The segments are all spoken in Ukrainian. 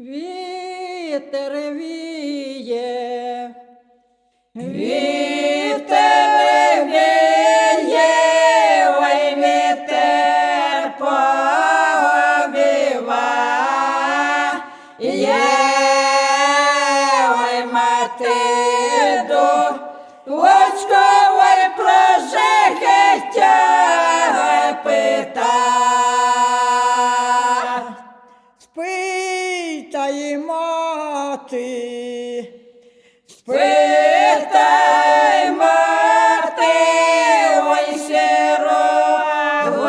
Вітер віє, Вітер віє, ой, вітер повіває, ой, мати дочко, ой, про життя пита. спитай, мати, Спитай, мати, ой, сирою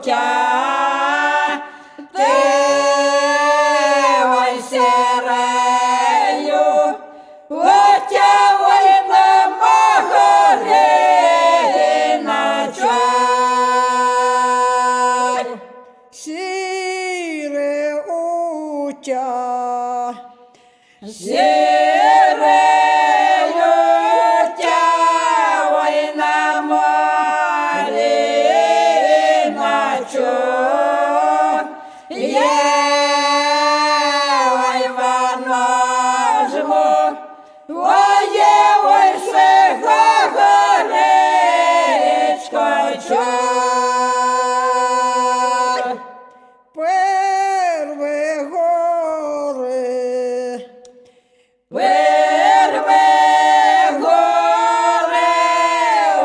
тя, ти, ой, сирею, отя, ой, на могорі ночой. сіре утя, Сірею тя, ой, на морі ночує, ой, воно жму, ой, сиго горичко чуй. перве горе, Вирве горе,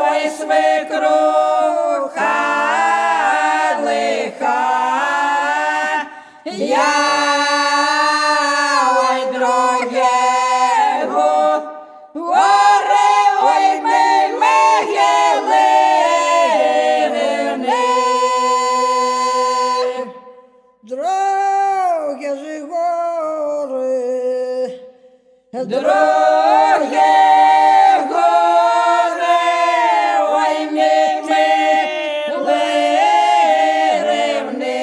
ой, свекруха лиха, я, ой, другого горе, ой, ми могили рівни. друге ж горе, Друге горе, ой, ми рівни,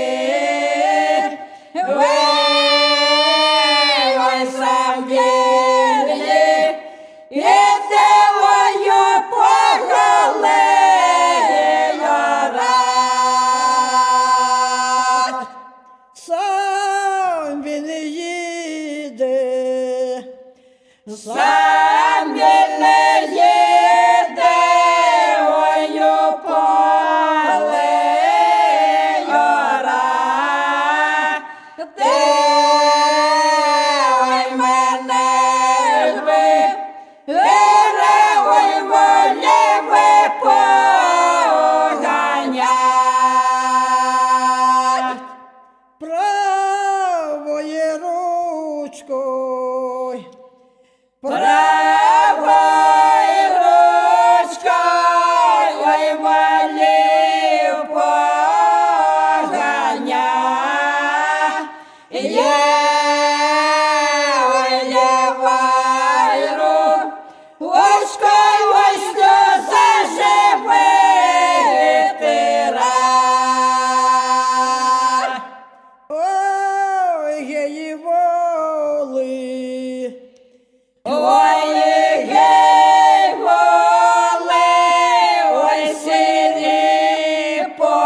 ой, сам вірні, і телою поголею рад. сам він їде, Сам він не їде, ой, у поле гора. Ти, ой, мене жви, ой, волі ви поганять. правою ручкою, Правою ручкою, ой, волів поганяє, ой, лівою ручкою, ой, сльози живи тира. ой, геї воли, Ой, гей, воли, ой, сині полови,